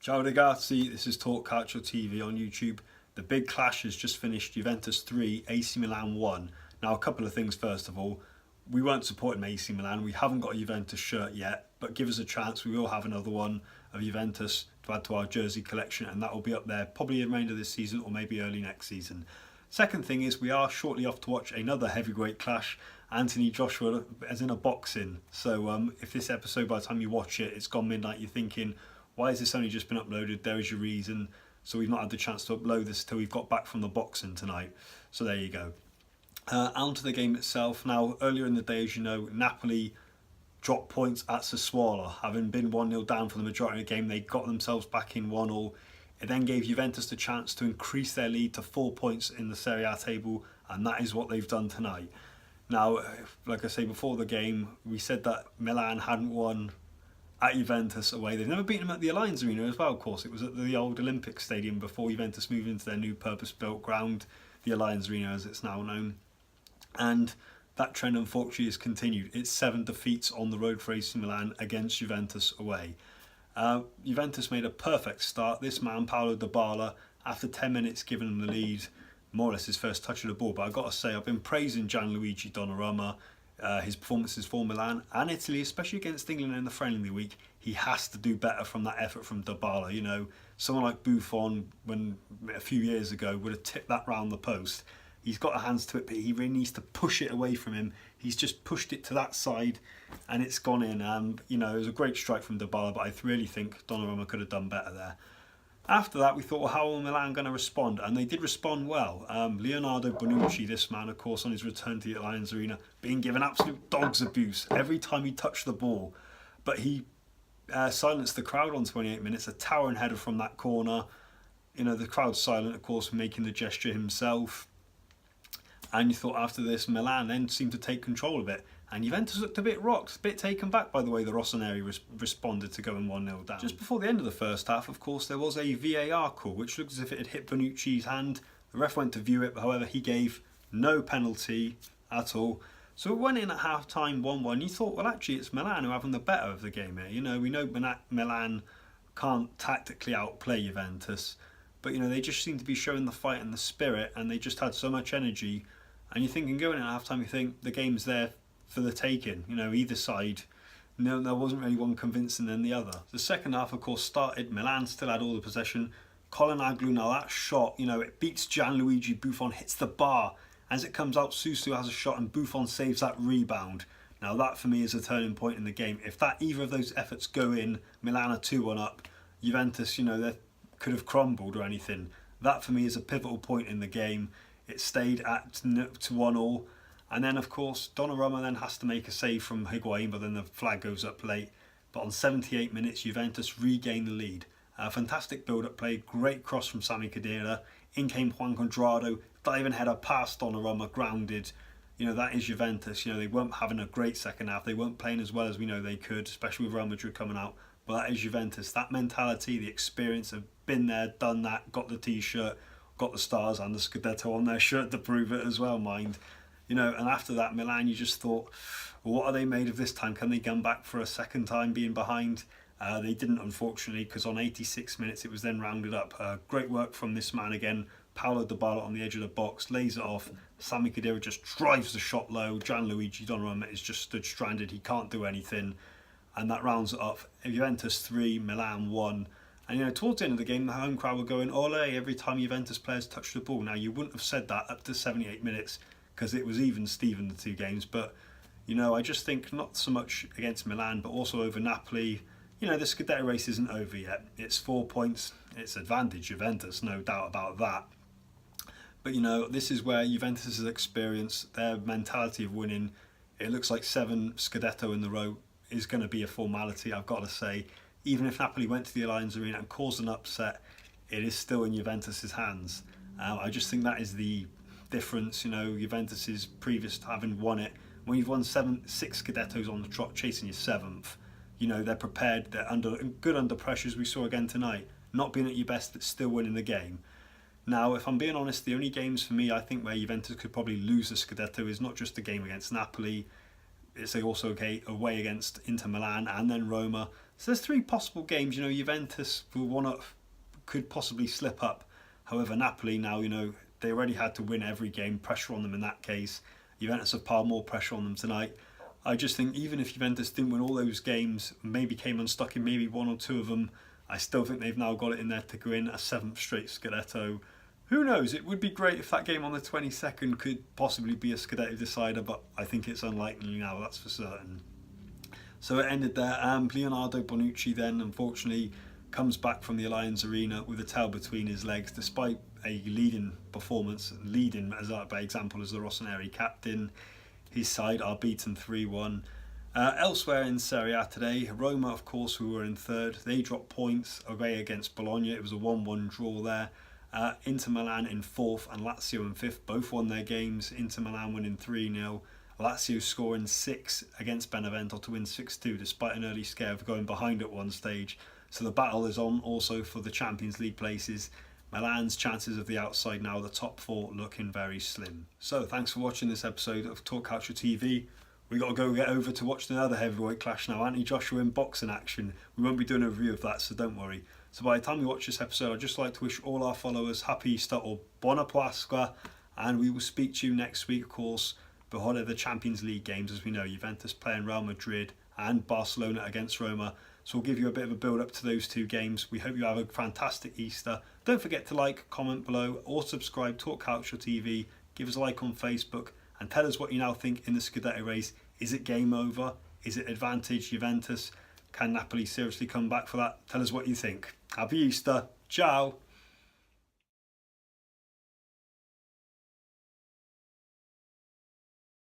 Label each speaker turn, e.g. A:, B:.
A: Ciao ragazzi, this is Talk Calcio TV on YouTube. The big clash has just finished. Juventus 3, AC Milan 1. Now a couple of things first of all. We weren't supporting AC Milan. We haven't got a Juventus shirt yet, but give us a chance. We will have another one of Juventus to add to our jersey collection, and that will be up there probably the remainder of this season or maybe early next season. Second thing is we are shortly off to watch another heavyweight clash. Anthony Joshua as in a boxing. So if this episode, by the time you watch it, it's gone midnight, you're thinking, why has this only just been uploaded? There is your reason. So we've not had the chance to upload this until we've got back from the boxing tonight. So there you go. On to the game itself. Now, earlier in the day, as you know, Napoli dropped points at Sassuolo. Having been 1-0 down for the majority of the game, they got themselves back in 1-1. It then gave Juventus the chance to increase their lead to 4 points in the Serie A table, and that is what they've done tonight. Now, like I say, before the game, we said that Milan hadn't won at Juventus away. They've never beaten them at the Allianz Arena as well, of course. It was at the old Olympic Stadium before Juventus moved into their new purpose-built ground, the Allianz Arena as it's now known. And that trend, unfortunately, has continued. It's 7 defeats on the road for AC Milan against Juventus away. Juventus made a perfect start. This man, Paulo Dybala, after 10 minutes giving them the lead, more or less his first touch of the ball. But I've got to say, I've been praising Gianluigi Donnarumma, his performances for Milan and Italy, especially against England in the friendly week. He has to do better from that effort from Dybala. You know, someone like Buffon, when a few years ago, would have tipped that round the post. He's got the hands to it, but he really needs to push it away from him. He's just pushed it to that side and it's gone in. And, you know, it was a great strike from Dybala, but I really think Donnarumma could have done better there. After that, we thought, well, how are Milan going to respond? And they did respond well. Leonardo Bonucci, this man, of course, on his return to the Allianz Arena, being given absolute dog's abuse every time he touched the ball. But he silenced the crowd on 28 minutes, a towering header from that corner. You know, the crowd's silent, of course, making the gesture himself. And you thought after this, Milan then seemed to take control of it. And Juventus looked a bit rocked, a bit taken back by the way the Rossoneri responded to going 1-0 down. Just before the end of the first half, of course, there was a VAR call, which looked as if it had hit Bonucci's hand. The ref went to view it, but however, he gave no penalty at all. So it went in at half-time 1-1. You thought, well, actually, it's Milan who are having the better of the game here. You know, we know Milan can't tactically outplay Juventus, but, you know, they just seem to be showing the fight and the spirit, and they just had so much energy. And you're thinking, going in at half-time, you think the game's there for the taking. You know, either side, no, there wasn't really one convincing than the other. The second half, of course, started. Milan still had all the possession. Colin, now that shot, you know, it beats Gianluigi Buffon, hits the bar. As it comes out, Suso has a shot and Buffon saves that rebound. Now that, for me, is a turning point in the game. If either of those efforts go in, Milan are 2-1 up. Juventus, you know, they could have crumbled or anything. That, for me, is a pivotal point in the game. It stayed at 1-1. And then, of course, Donnarumma then has to make a save from Higuain, but then the flag goes up late. But on 78 minutes, Juventus regain the lead. Fantastic build-up play, great cross from Sami Khedira. In came Juan Cuadrado, diving header past Donnarumma, grounded. You know, that is Juventus. You know, they weren't having a great second half. They weren't playing as well as we know they could, especially with Real Madrid coming out. But that is Juventus. That mentality, the experience of been there, done that, got the T-shirt, got the stars and the Scudetto on their shirt to prove it as well, mind. You know, and after that, Milan, you just thought, well, what are they made of this time? Can they come back for a second time being behind? They didn't, unfortunately, because on 86 minutes, it was then rounded up. Great work from this man again. Paulo Dybala on the edge of the box, lays it off. Sami Khedira just drives the shot low. Gianluigi Donnarumma is just stood stranded. He can't do anything. And that rounds it up. Juventus 3, Milan 1. And, you know, towards the end of the game, the home crowd were going, ole, every time Juventus players touched the ball. Now, you wouldn't have said that up to 78 minutes, because it was even Steven the two games. But, you know, I just think not so much against Milan, but also over Napoli. You know, the Scudetto race isn't over yet. It's 4 points. It's advantage Juventus, no doubt about that. But, you know, this is where Juventus' experience, their mentality of winning, it looks like 7 Scudetto in the row is going to be a formality, I've got to say. Even if Napoli went to the Allianz Arena and caused an upset, it is still in Juventus' hands. I just think that is the difference. You know, Juventus is previous to having won it. When you've won 6 Scudettos on the trot, chasing your 7th, you know, they're prepared, they're good under pressure, as we saw again tonight. Not being at your best, but still winning the game. Now, if I'm being honest, the only games for me, I think, where Juventus could probably lose the Scudetto is not just the game against Napoli, it's also away against Inter Milan and then Roma. So there's three possible games. Juventus could possibly slip up. However, Napoli now, they already had to win every game, pressure on them in that case. Juventus have piled more pressure on them tonight. I just think even if Juventus didn't win all those games, maybe came unstuck in maybe one or two of them, I still think they've now got it in there to go in a 7th straight Scudetto. Who knows? It would be great if that game on the 22nd could possibly be a Scudetto decider, but I think it's unlikely now, that's for certain. So it ended there. Leonardo Bonucci then, unfortunately, comes back from the Allianz Arena with a tail between his legs, despite a leading performance, leading as by example as the Rossoneri captain. His side are beaten 3-1. Elsewhere in Serie A today, Roma, of course, who were in third, they dropped points away against Bologna. It was a 1-1 draw there. Inter Milan in fourth and Lazio in fifth, both won their games. Inter Milan winning 3-0. Lazio scoring 6 against Benevento to win 6-2 despite an early scare of going behind at one stage. So the battle is on also for the Champions League places. Milan's chances of the outside now, the top 4 looking very slim. So thanks for watching this episode of Talk Culture TV. We got to go get over to watch another heavyweight clash now. Anthony Joshua in boxing action. We won't be doing a review of that, so don't worry. So by the time you watch this episode, I'd just like to wish all our followers Happy Easter or Buona Pasque, and we will speak to you next week, of course, before the Champions League games. As we know, Juventus playing Real Madrid and Barcelona against Roma. So we'll give you a bit of a build up to those two games. We hope you have a fantastic Easter. Don't forget to like, comment below, or subscribe, Talk Culture TV. Give us a like on Facebook and tell us what you now think in the Scudetto race. Is it game over? Is it advantage Juventus? Can Napoli seriously come back for that? Tell us what you think. Happy Easter. Ciao.